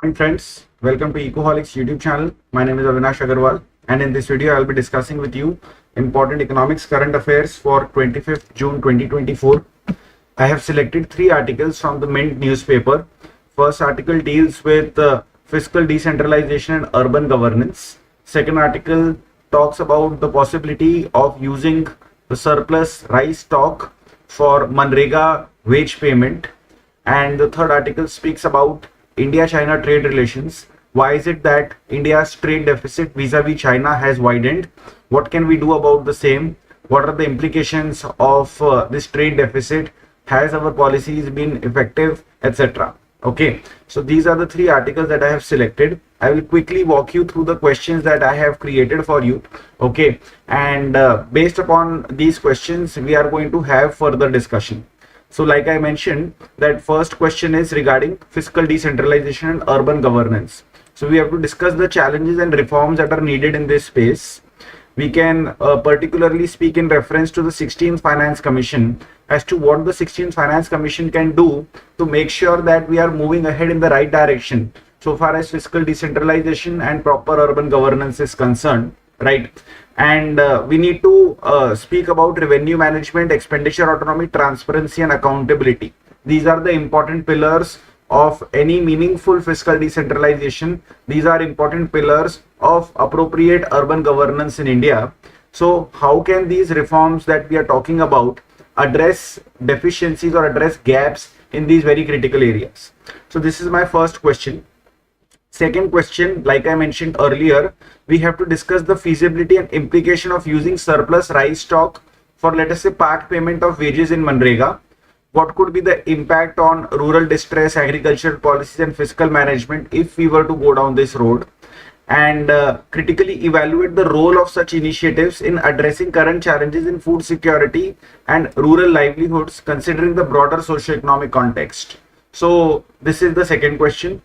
Hi friends, welcome to Ecoholics YouTube channel. My name is Avinash Agarwal, and in this video I'll be discussing with you important economics current affairs for 25th June 2024. I have selected three articles from the Mint newspaper. First article deals with fiscal decentralization and urban governance. Second article talks about the possibility of using the surplus rice stock for Manrega wage payment. And the third article speaks about India-China trade relations. Why is it that India's trade deficit vis-a-vis China has widened? What can we do about the same? What are the implications of this trade deficit? Has our policies been effective, etc.? Okay, so these are the three articles that I have selected. I will quickly walk you through the questions that I have created for you. Okay, and based upon these questions, we are going to have further discussion. So like I mentioned, that first question is regarding fiscal decentralization and urban governance. So we have to discuss the challenges and reforms that are needed in this space. We can particularly speak in reference to the 16th Finance Commission as to what the 16th Finance Commission can do to make sure that we are moving ahead in the right direction so far as fiscal decentralization and proper urban governance is concerned, right? And we need to speak about revenue management, expenditure autonomy, transparency, and accountability. These are the important pillars of any meaningful fiscal decentralization. These are important pillars of appropriate urban governance in India. So how can these reforms that we are talking about address deficiencies or address gaps in these very critical areas? So this is my first question. Second question, like I mentioned earlier, we have to discuss the feasibility and implication of using surplus rice stock for, let us say, part payment of wages in Manrega. What could be the impact on rural distress, agricultural policies, and fiscal management if we were to go down this road? And critically evaluate the role of such initiatives in addressing current challenges in food security and rural livelihoods, considering the broader socio-economic context. So this is the second question.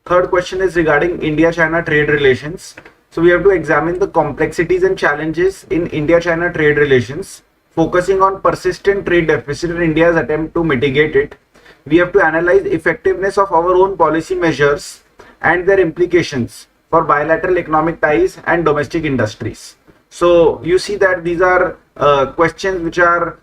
Third question is regarding India-China trade relations. So we have to examine the complexities and challenges in India-China trade relations, focusing on persistent trade deficit in India's attempt to mitigate it. We have to analyze effectiveness of our own policy measures and their implications for bilateral economic ties and domestic industries. So you see that these are questions which are,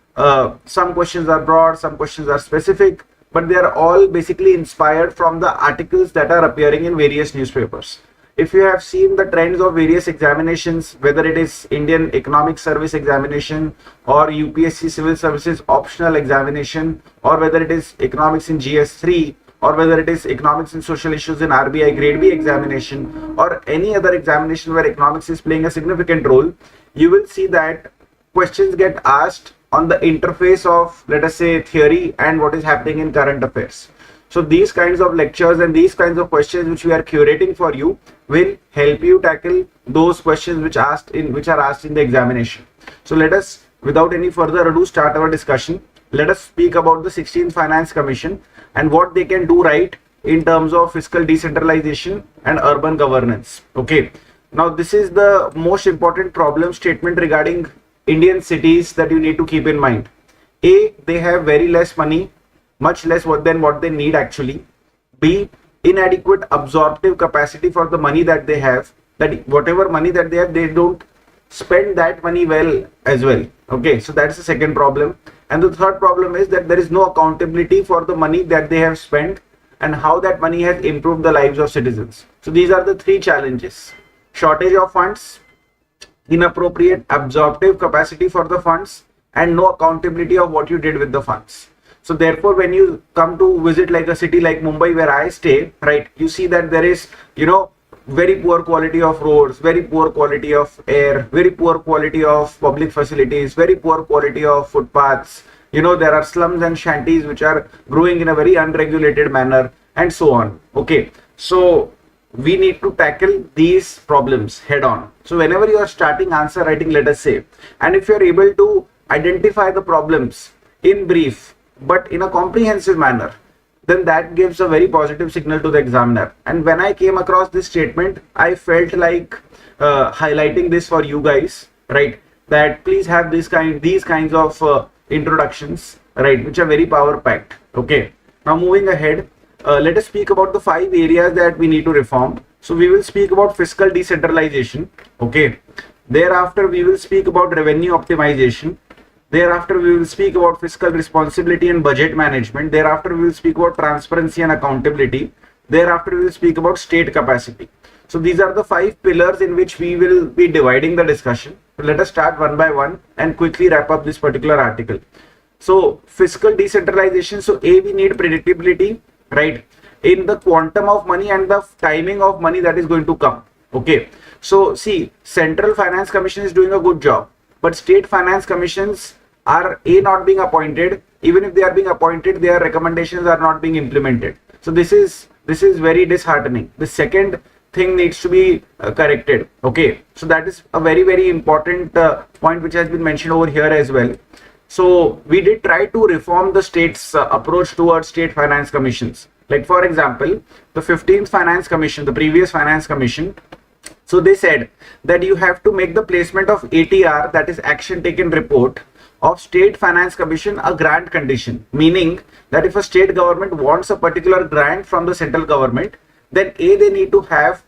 some questions are broad, some questions are specific, but they are all basically inspired from the articles that are appearing in various newspapers. If you have seen the trends of various examinations, whether it is Indian Economic Service examination or UPSC Civil Services optional examination, or whether it is economics in GS3, or whether it is economics and social issues in RBI grade B examination, or any other examination where economics is playing a significant role, you will see that questions get asked on the interface of, let us say, theory and what is happening in current affairs. So these kinds of lectures and these kinds of questions which we are curating for you will help you tackle those questions which are asked in the examination. So let us, without any further ado, start our discussion. Let us speak about the 16th Finance Commission and what they can do right in terms of fiscal decentralization and urban governance. Okay, now this is the most important problem statement regarding Indian cities that you need to keep in mind. A, they have very less money, much less than what they need actually. B, inadequate absorptive capacity for the money that they have, that whatever money that they have, they don't spend that money well as well. Okay, so that's the second problem. And the third problem is that there is no accountability for the money that they have spent and how that money has improved the lives of citizens. So these are the three challenges: shortage of funds, inappropriate absorptive capacity for the funds, and no accountability of what you did with the funds. So therefore, when you come to visit like a city like Mumbai where I stay, right, you see that there is, very poor quality of roads, very poor quality of air, very poor quality of public facilities, very poor quality of footpaths. There are slums and shanties which are growing in a very unregulated manner, and so on. Okay, so we need to tackle these problems head on. So whenever you are starting answer writing, let us say, and if you are able to identify the problems in brief but in a comprehensive manner, then that gives a very positive signal to the examiner. And when I came across this statement, I felt like highlighting this for you guys, right? That please have these kinds of introductions, right, which are very power packed. Okay, now moving ahead, let us speak about the 5 areas that we need to reform. So we will speak about fiscal decentralization. Okay. Thereafter, we will speak about revenue optimization. Thereafter, we will speak about fiscal responsibility and budget management. Thereafter, we will speak about transparency and accountability. Thereafter, we will speak about state capacity. So these are the 5 pillars in which we will be dividing the discussion. So let us start one by one and quickly wrap up this particular article. So fiscal decentralization. So A, we need predictability, right, in the quantum of money and the timing of money that is going to come. Okay. So see, Central Finance Commission is doing a good job, but state finance commissions are not being appointed. Even if they are being appointed, their recommendations are not being implemented. So this is very disheartening. The second thing needs to be corrected. Okay, so that is a very important point which has been mentioned over here as well. So we did try to reform the state's approach towards state finance commissions. Like for example, the 15th Finance Commission, the previous Finance Commission, so they said that you have to make the placement of ATR, that is Action Taken Report, of State Finance Commission a grant condition, meaning that if a state government wants a particular grant from the central government, then A, they need to have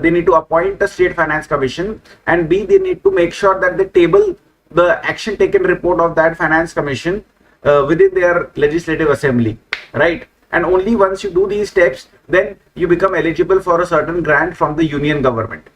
they need to appoint a State Finance Commission, and B, they need to make sure that they table the Action Taken Report of that Finance Commission within their legislative assembly, right? And only once you do these steps, then you become eligible for a certain grant from the union government.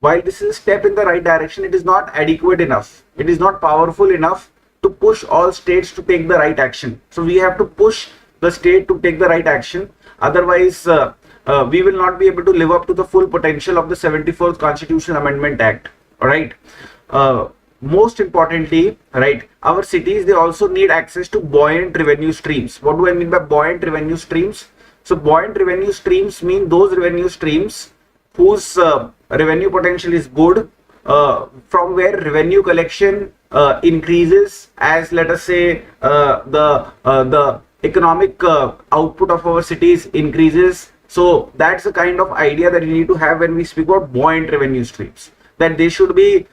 While this is a step in the right direction, it is not adequate enough. It is not powerful enough to push all states to take the right action. So we have to push the state to take the right action. Otherwise, we will not be able to live up to the full potential of the 74th Constitutional Amendment Act. All right. Most importantly, right, our cities, they also need access to buoyant revenue streams. What do I mean by buoyant revenue streams? So buoyant revenue streams mean those revenue streams whose revenue potential is good, from where revenue collection increases as, let us say, the economic output of our cities increases. So that's the kind of idea that you need to have when we speak about buoyant revenue streams, that they should be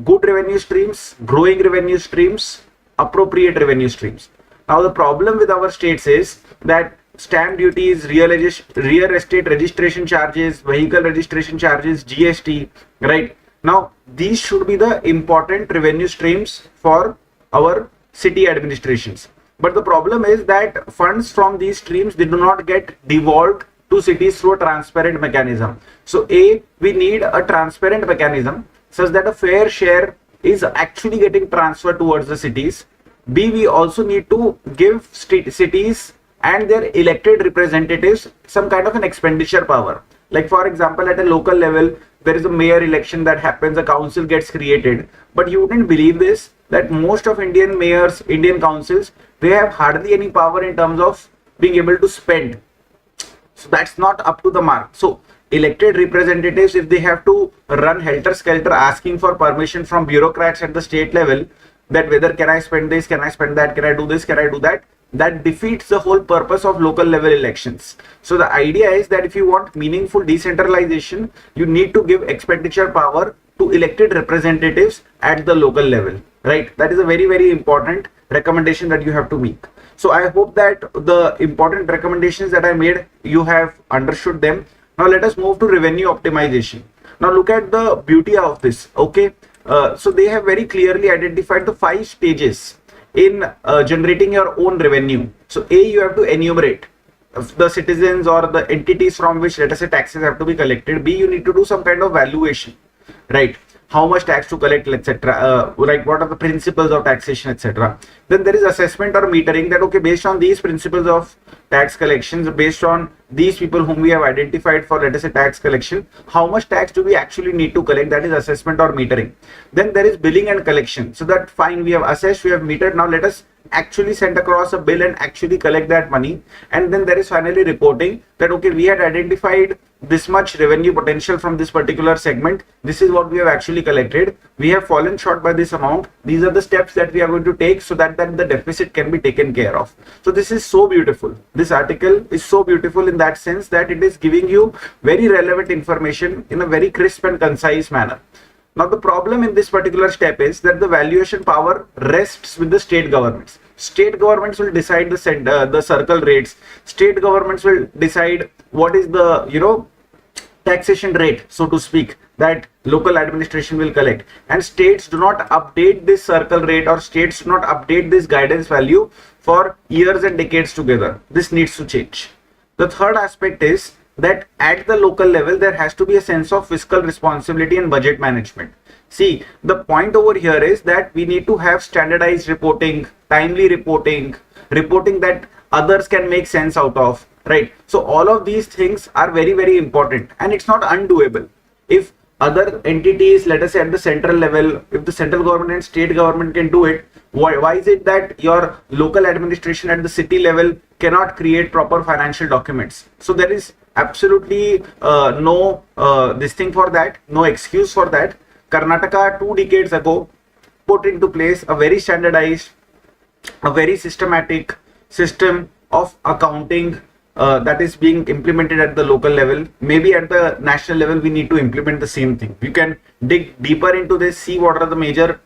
good revenue streams, growing revenue streams, appropriate revenue streams. Now the problem with our states is that stamp duties, real estate registration charges, vehicle registration charges, GST, right? Now these should be the important revenue streams for our city administrations. But the problem is that funds from these streams, they do not get devolved to cities through a transparent mechanism. So A, we need a transparent mechanism such that a fair share is actually getting transferred towards the cities. B, we also need to give cities and their elected representatives some kind of an expenditure power. Like for example, at a local level, there is a mayor election that happens, a council gets created. But you wouldn't believe this, that most of Indian mayors, Indian councils, they have hardly any power in terms of being able to spend. So that's not up to the mark. So elected representatives, if they have to run helter-skelter asking for permission from bureaucrats at the state level, that whether can I spend this, can I spend that, can I do this, can I do that, that defeats the whole purpose of local level elections. So the idea is that if you want meaningful decentralization, you need to give expenditure power to elected representatives at the local level, right? That is a very important recommendation that you have to make. So I hope that the important recommendations that I made, you have understood them. Now let us move to revenue optimization. Now look at the beauty of this. Okay, so they have very clearly identified the 5 stages in generating your own revenue. So A, you have to enumerate the citizens or the entities from which, let us say, taxes have to be collected. B, you need to do some kind of valuation, right? How much tax to collect, etc. Like what are the principles of taxation, etc. Then there is assessment or metering, that okay, based on these principles of tax collections, based on these people whom we have identified for, let us say, tax collection, how much tax do we actually need to collect? That is assessment or metering. Then there is billing and collection. So that fine, we have assessed, we have metered. Now let us actually send across a bill and actually collect that money. And then there is finally reporting, that okay, we had identified this much revenue potential from this particular segment. This is what we have actually collected. We have fallen short by this amount. These are the steps that we are going to take so that the deficit can be taken care of. So this is so beautiful. This article is so beautiful in that sense that it is giving you very relevant information in a very crisp and concise manner. Now the problem in this particular step is that the valuation power rests with the state governments. State governments will decide the circle rates. State governments will decide what is the, taxation rate, so to speak, that local administration will collect. And states do not update this circle rate, or states do not update this guidance value for years and decades together. This needs to change. The third aspect is that at the local level, there has to be a sense of fiscal responsibility and budget management. See, the point over here is that we need to have standardized reporting, timely reporting, reporting that others can make sense out of, right? So all of these things are very, very important, and it's not undoable. If other entities, let us say at the central level, if the central government and state government can do it, why is it that your local administration at the city level cannot create proper financial documents? So there is absolutely no this thing for that, no excuse for that. Karnataka 2 decades ago put into place a very standardized, a very systematic system of accounting that is being implemented at the local level. Maybe at the national level we need to implement the same thing. You can dig deeper into this, see what are the major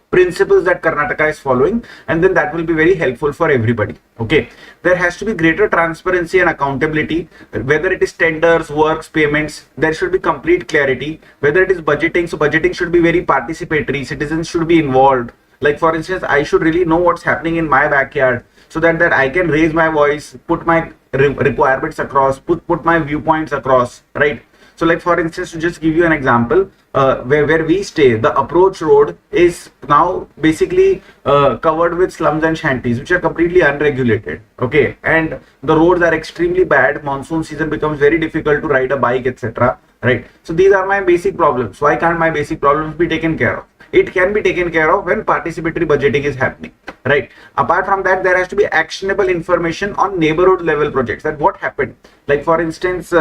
principles that Karnataka is following, and then that will be very helpful for everybody. Okay, there has to be greater transparency and accountability. Whether it is tenders, works, payments, there should be complete clarity. Whether it is budgeting, so budgeting should be very participatory. Citizens should be involved. Like for instance, I should really know what's happening in my backyard, so that I can raise my voice, put my requirements across, put my viewpoints across, right? So like for instance, to just give you an example, where we stay, the approach road is now basically covered with slums and shanties, which are completely unregulated. Okay, and the roads are extremely bad. Monsoon season becomes very difficult to ride a bike, etc. Right? So these are my basic problems. Why can't my basic problems be taken care of? It can be taken care of when participatory budgeting is happening, right? Apart from that, there has to be actionable information on neighborhood level projects, that what happened. Like for instance,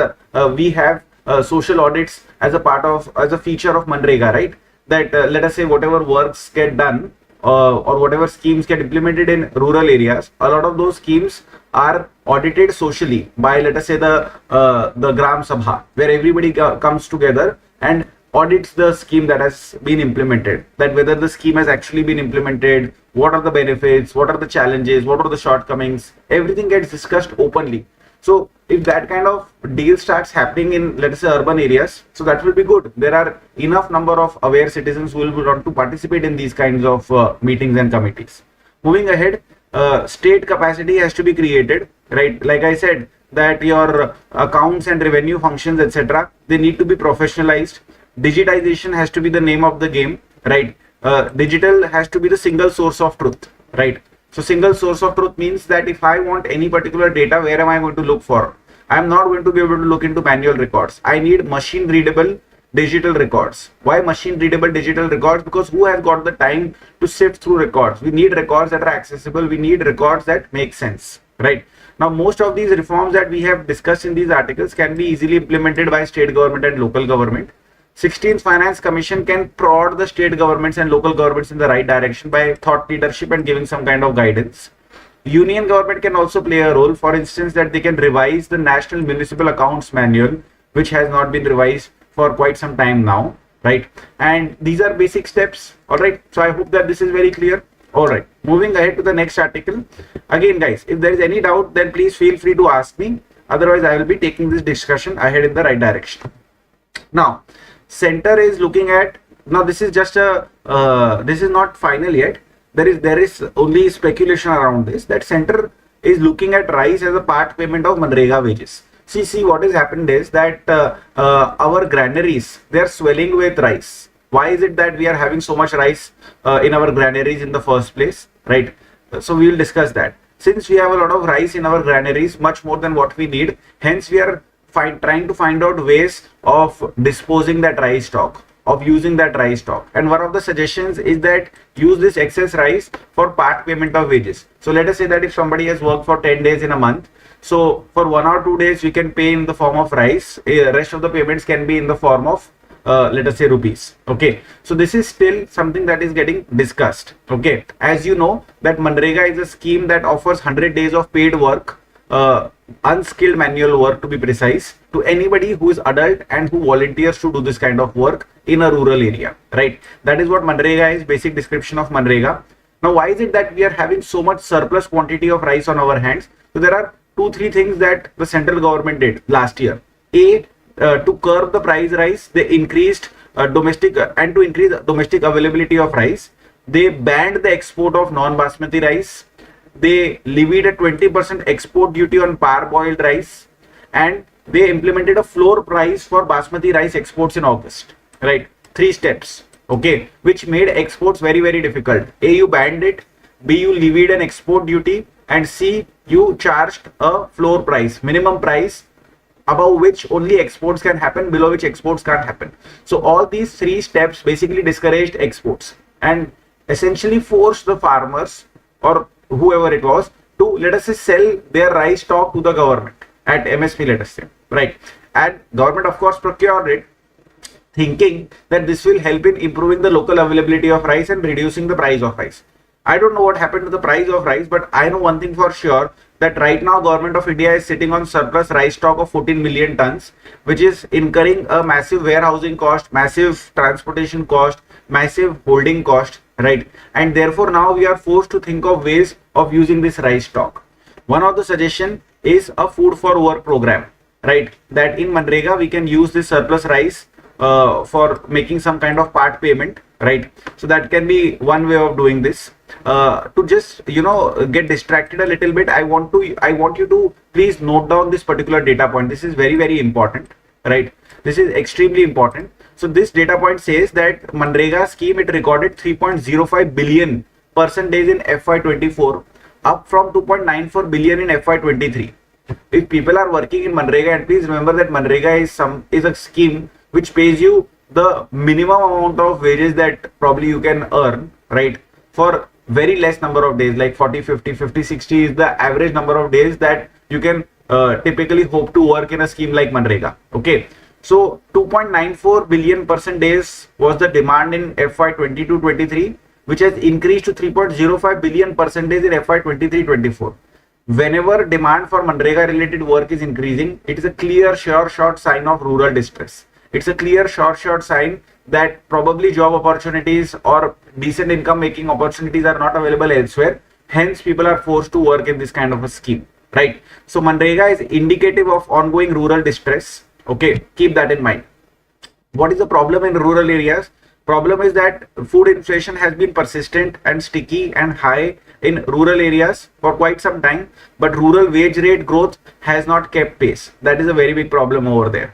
we have social audits as a feature of MGNREGA, right? That let us say whatever works get done or whatever schemes get implemented in rural areas, a lot of those schemes are audited socially by, let us say, the Gram Sabha, where everybody comes together and audits the scheme that has been implemented, that whether the scheme has actually been implemented, what are the benefits, what are the challenges, what are the shortcomings, everything gets discussed openly. So if that kind of deal starts happening in, let us say, urban areas, so that will be good. There are enough number of aware citizens who will want to participate in these kinds of meetings and committees. Moving ahead, state capacity has to be created, right? Like I said, that your accounts and revenue functions, etc., they need to be professionalized. Digitization has to be the name of the game, right? Digital has to be the single source of truth, right? So single source of truth means that if I want any particular data, where am I going to look for? I am not going to be able to look into manual records. I need machine readable digital records. Why machine readable digital records? Because who has got the time to sift through records? We need records that are accessible. We need records that make sense, right? Now, most of these reforms that we have discussed in these articles can be easily implemented by state government and local government. 16th Finance Commission can prod the state governments and local governments in the right direction by thought leadership and giving some kind of guidance. Union government can also play a role, for instance, that they can revise the National Municipal Accounts Manual, which has not been revised for quite some time now, right? And these are basic steps, all right? So I hope that this is very clear. All right, moving ahead to the next article. Again, guys, if there is any doubt, then please feel free to ask me. Otherwise, I will be taking this discussion ahead in the right direction. Now, center is looking at, now this is just a this is not final yet. There is only speculation around this, that center is looking at rice as a part payment of MGNREGA wages. See what has happened is that our granaries, they are swelling with rice. Why is it that we are having so much rice in our granaries in the first place, right? So we will discuss that. Since we have a lot of rice in our granaries, much more than what we need, hence we are trying to find out ways of disposing that rice stock, of using that rice stock. And one of the suggestions is that use this excess rice for part payment of wages. So let us say that if somebody has worked for 10 days in a month, so for 1 or 2 days we can pay in the form of rice, rest of the payments can be in the form of let us say rupees. Okay, so this is still something that is getting discussed. Okay, as you know that MGNREGA is a scheme that offers 100 days of paid work, unskilled manual work to be precise, to anybody who is adult and who volunteers to do this kind of work in a rural area, right? That is what MGNREGA is, basic description of MGNREGA. Now, why is it that we are having so much surplus quantity of rice on our hands? So there are 2-3 things that the central government did last year. To curb the price rise, they increased domestic and to increase domestic availability of rice, they banned the export of non-basmati rice. They levied a 20% export duty on parboiled rice, and they implemented a floor price for basmati rice exports in August. Right, 3 steps. Okay, which made exports very, very difficult. A, you banned it. B, you levied an export duty, and C, you charged a floor price, minimum price above which only exports can happen, below which exports can't happen. So all these 3 steps basically discouraged exports and essentially forced the farmers or whoever it was to, let us say, sell their rice stock to the government at MSP, let us say, right? And government of course procured it, thinking that this will help in improving the local availability of rice and reducing the price of rice. I don't know what happened to the price of rice, but I know one thing for sure, that right now government of India is sitting on surplus rice stock of 14 million tons, which is incurring a massive warehousing cost, massive transportation cost, massive holding cost, right? And therefore now we are forced to think of ways of using this rice stock. One of the suggestion is a food for work program, right? That in Manrega we can use this surplus rice for making some kind of part payment, right? So that can be one way of doing this. To just get distracted a little bit, I want you to please note down this particular data point. This is very, very important, right? This is extremely important. So this data point says that Manrega scheme, it recorded 3.05 billion percentage in FY24, up from 2.94 billion in FY23. If people are working in Manrega, and please remember that Manrega is a scheme which pays you the minimum amount of wages that probably you can earn, right, for very less number of days, like 40, 50, 50, 60 is the average number of days that you can typically hope to work in a scheme like Manrega. Okay, so 2.94 billion percentage was the demand in FY22-23, which has increased to 3.05 billion percentage in FY23-24. Whenever demand for Manrega related work is increasing, it is a clear sure sign of rural distress. It's a clear sure sign that probably job opportunities or decent income making opportunities are not available elsewhere. Hence, people are forced to work in this kind of a scheme, right? So Manrega is indicative of ongoing rural distress. Okay, keep that in mind. What is the problem in rural areas? Problem is that food inflation has been persistent and sticky and high in rural areas for quite some time, but rural wage rate growth has not kept pace. That is a very big problem over there.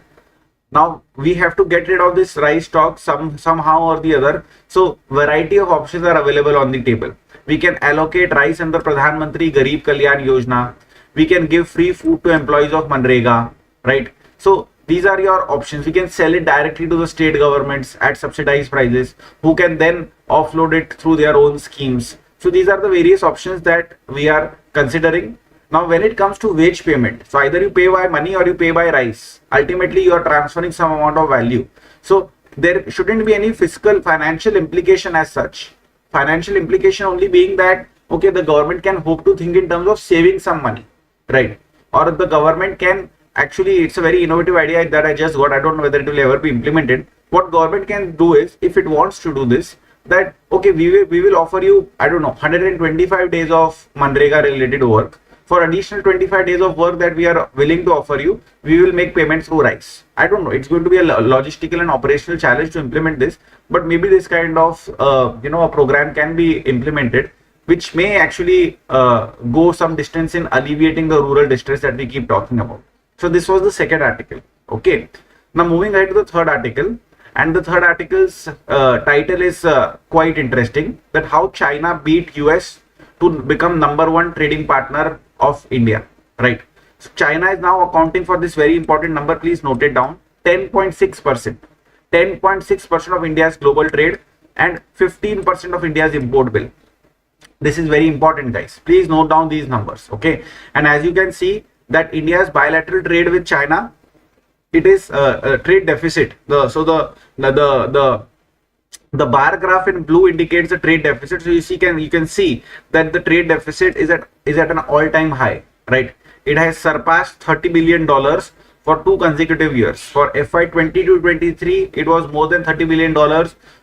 Now we have to get rid of this rice stock somehow or the other. So variety of options are available on the table. We can allocate rice under Pradhan Mantri Garib Kalyan Yojana. We can give free food to employees of Manrega, right? So these are your options. We can sell it directly to the state governments at subsidized prices, who can then offload it through their own schemes. So these are the various options that we are considering. Now, when it comes to wage payment, so either you pay by money or you pay by rice. Ultimately, you are transferring some amount of value. So there shouldn't be any fiscal financial implication as such. Financial implication only being that, okay, the government can hope to think in terms of saving some money, right? Or the government can actually, it's a very innovative idea that I just got. I don't know whether it will ever be implemented. What government can do is, if it wants to do this, that, okay, we will offer you, I don't know, 125 days of Manrega related work. For additional 25 days of work that we are willing to offer you, we will make payments through rice. I don't know. It's going to be a logistical and operational challenge to implement this, but maybe this kind of a program can be implemented, which may actually go some distance in alleviating the rural distress that we keep talking about. So this was the second article. Okay. Now moving ahead to the third article, and the third article's title is quite interesting. That how China beat US to become #1 trading partner of India, right? So China is now accounting for this very important number. Please note it down. 10.6%. 10.6% of India's global trade and 15% of India's import bill. This is very important, guys. Please note down these numbers, okay? And as you can see that India's bilateral trade with China, it is a trade deficit. The bar graph in blue indicates the trade deficit. So you can see that the trade deficit is at an all-time high, right? It has surpassed $30 billion for 2 consecutive years. For FY22-23, it was more than $30 billion.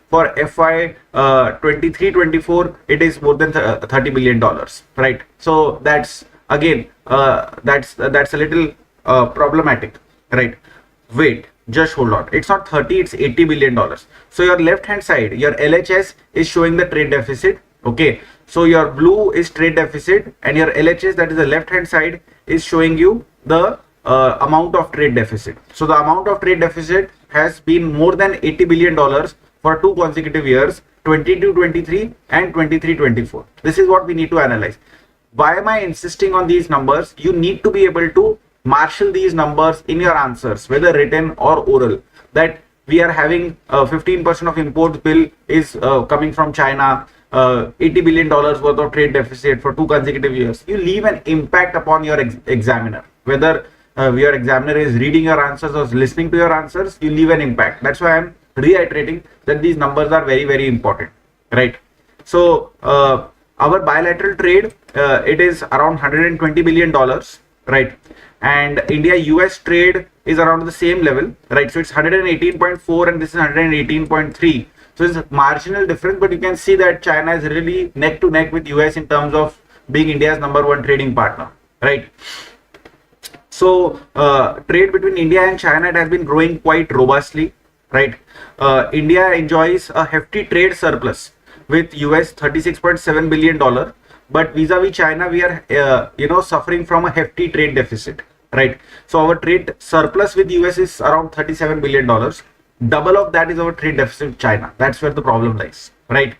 For FY 23-24, it is more than $30 billion, right? So that's again that's a little problematic, right? Wait, just hold on. It's not 30, it's $80 billion. So your left hand side, your LHS is showing the trade deficit. Okay, so your blue is trade deficit, and your LHS, that is the left hand side, is showing you the amount of trade deficit. So the amount of trade deficit has been more than $80 billion for 2 consecutive years, 22-23 and 23-24. This is what we need to analyze. Why am I insisting on these numbers? You need to be able to marshal these numbers in your answers, whether written or oral, that we are having 15% of imports bill is coming from China, $80 billion worth of trade deficit for 2 consecutive years. You leave an impact upon your examiner, whether your examiner is reading your answers or listening to your answers, you leave an impact. That's why I'm reiterating that these numbers are very, very important, right? So our bilateral trade, it is around $120 billion, right? And India-US trade is around the same level, right? So it's 118.4 and this is 118.3. So it's marginal difference, but you can see that China is really neck to neck with US in terms of being India's #1 trading partner, right? So trade between India and China, it has been growing quite robustly, right? India enjoys a hefty trade surplus with US $36.7 billion, but vis-a-vis China, we are suffering from a hefty trade deficit, right? So our trade surplus with US is around $37 billion. Double of that is our trade deficit with China. That's where the problem lies, right?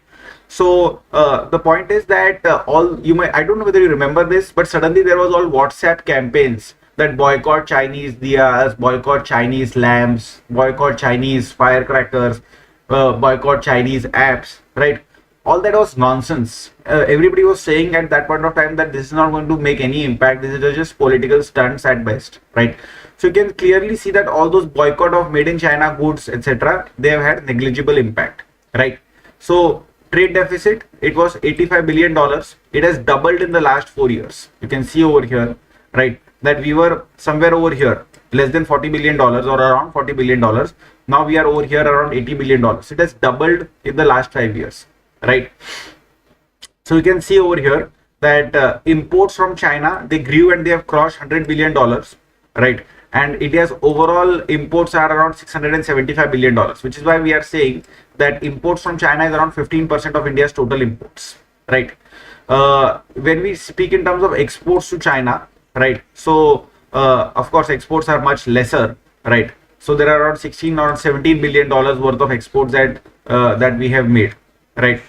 So the point is that I don't know whether you remember this, but suddenly there was all WhatsApp campaigns that boycott Chinese diyas, boycott Chinese lamps, boycott Chinese firecrackers, boycott Chinese apps, right? All that was nonsense. Everybody was saying at that point of time that this is not going to make any impact. This is just political stunts at best, right? So you can clearly see that all those boycott of made in China goods, etc., they have had negligible impact, right? So trade deficit, it was $85 billion. It has doubled in the last 4 years. You can see over here, right, that we were somewhere over here, less than $40 billion or around $40 billion. Now we are over here around $80 billion. It has doubled in the last 5 years, right? So you can see over here that imports from China, they grew and they have crossed $100 billion, right? And India's overall imports are around $675 billion, which is why we are saying that imports from China is around 15% of India's total imports, right? When we speak in terms of exports to China, right? So of course exports are much lesser, right? So there are around 16 or 17 billion dollars worth of exports that we have made, right?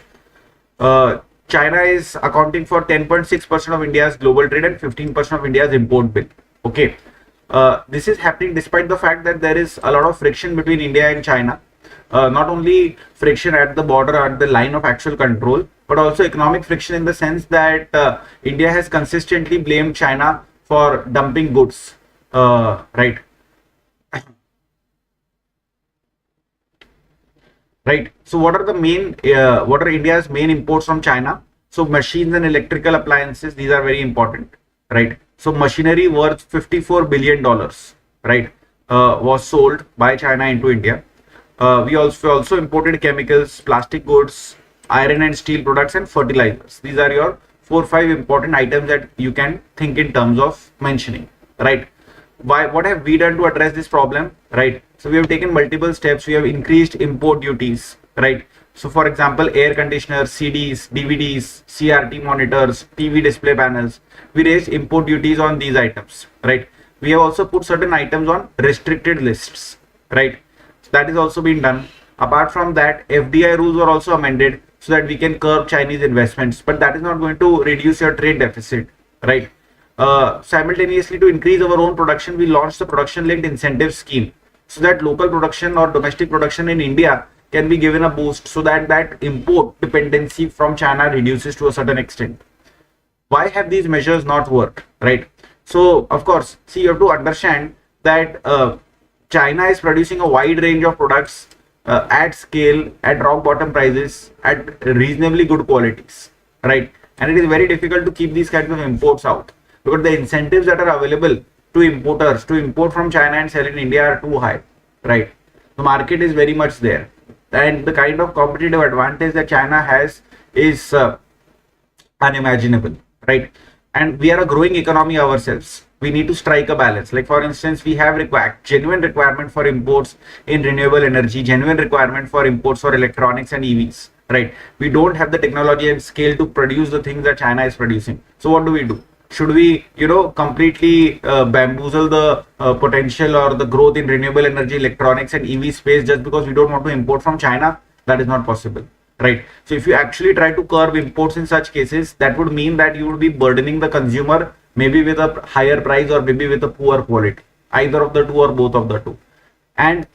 China is accounting for 10.6% of India's global trade and 15% of India's import bill. Okay, this is happening despite the fact that there is a lot of friction between India and China. Not only friction at the border, at the line of actual control, but also economic friction in the sense that India has consistently blamed China for dumping goods, right? Right. So what are India's main imports from China? So machines and electrical appliances, these are very important, right? So machinery worth $54 billion, right, was sold by China into India. We also imported chemicals, plastic goods, iron and steel products, and fertilizers. These are your 4 or 5 important items that you can think in terms of mentioning, right? What have we done to address this problem, right? So we have taken multiple steps. We have increased import duties, right? So for example, air conditioners, CDs, DVDs, CRT monitors, TV display panels, we raised import duties on these items, right? We have also put certain items on restricted lists, right? So that is also been done. Apart from that, FDI rules were also amended so that we can curb Chinese investments, but that is not going to reduce your trade deficit, right? Simultaneously, to increase our own production, we launched the production linked incentive scheme so that local production or domestic production in India can be given a boost so that that import dependency from China reduces to a certain extent. Why have these measures not worked, right? So of course, see, you have to understand that China is producing a wide range of products at scale, at rock bottom prices, at reasonably good qualities, right? And it is very difficult to keep these kinds of imports out because the incentives that are available to importers to import from China and sell in India are too high, right? The market is very much there. and the kind of competitive advantage that China has is unimaginable, right? And we are a growing economy ourselves. We need to strike a balance. Like for instance, we have genuine requirement for imports in renewable energy, genuine requirement for imports for electronics and EVs, right? We don't have the technology and scale to produce the things that China is producing. So what do? Should we, completely bamboozle the potential or the growth in renewable energy, electronics and EV space just because we don't want to import from China? That is not possible, right? So if you actually try to curb imports in such cases, that would mean that you would be burdening the consumer, maybe with a higher price or maybe with a poor quality, either of the two or both of the two. And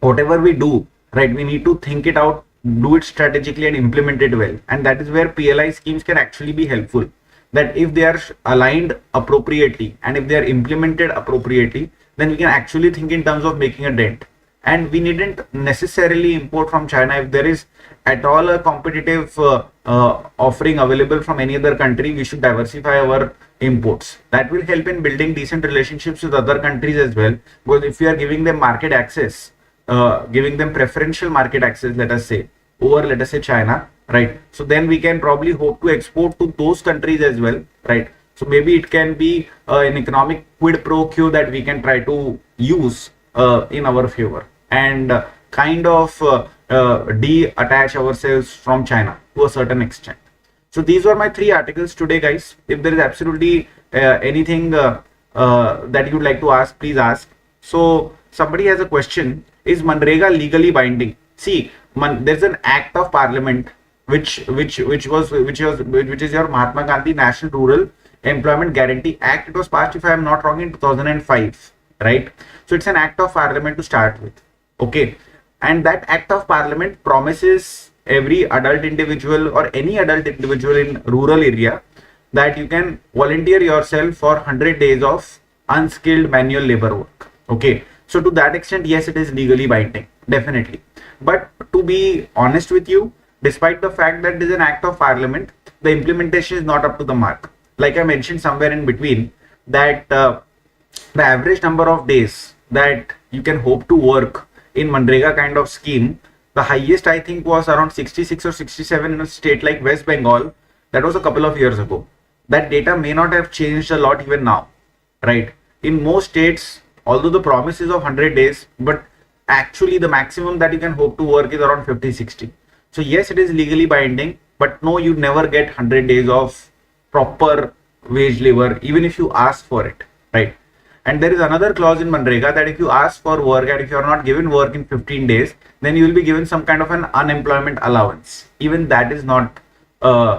whatever we do, right, we need to think it out, do it strategically and implement it well. And that is where PLI schemes can actually be helpful, that if they are aligned appropriately and if they are implemented appropriately, then we can actually think in terms of making a dent. And we needn't necessarily import from China. If there is at all a competitive offering available from any other country, we should diversify our imports. That will help in building decent relationships with other countries as well, because if we are giving them market access, giving them preferential market access, let us say China, right? So then we can probably hope to export to those countries as well, right? So maybe it can be an economic quid pro quo that we can try to use in our favor, and kind of de-attach ourselves from China to a certain extent. So these were my 3 articles today, guys. If there is absolutely anything that you'd like to ask, please ask. So somebody has a question: is MGNREGA legally binding? See, there's an act of parliament which is your Mahatma Gandhi National Rural Employment Guarantee Act. It was passed, if I am not wrong, in 2005, right? So it's an act of parliament to start with, okay? And that act of parliament promises every adult individual or any adult individual in rural area that you can volunteer yourself for 100 days of unskilled manual labor work, okay? So to that extent, yes, it is legally binding, definitely. But to be honest with you, despite the fact that it is an act of parliament, the implementation is not up to the mark. Like I mentioned somewhere in between, that the average number of days that you can hope to work in MGNREGA kind of scheme, the highest I think was around 66 or 67 in a state like West Bengal. That was a couple of years ago. That data may not have changed a lot even now, right? In most states, although the promise is of 100 days, but actually the maximum that you can hope to work is around 50-60. So yes, it is legally binding, but no, you never get 100 days of proper wage labor, even if you ask for it, right? And there is another clause in MGNREGA that if you ask for work and if you are not given work in 15 days, then you will be given some kind of an unemployment allowance. Even that is not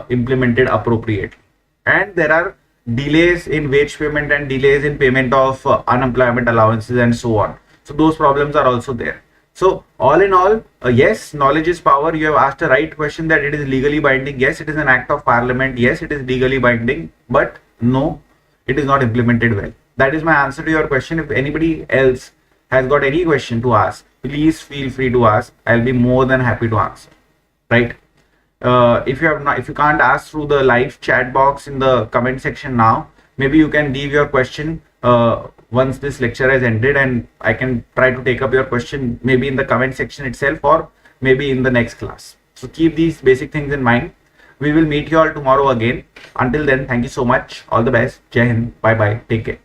implemented appropriately. And there are delays in wage payment and delays in payment of unemployment allowances and so on. So those problems are also there. So all in all, yes, knowledge is power. You have asked a right question, that it is legally binding. Yes, it is an act of parliament. Yes, it is legally binding, but no, it is not implemented well. That is my answer to your question. If anybody else has got any question to ask, please feel free to ask. I'll be more than happy to answer, right? If you can't ask through the live chat box in the comment section now, maybe you can leave your question once this lecture has ended, and I can try to take up your question maybe in the comment section itself or maybe in the next class. So keep these basic things in mind. We will meet you all tomorrow again. Until then, thank you so much. All the best. Jai Hind. Bye bye. Take care.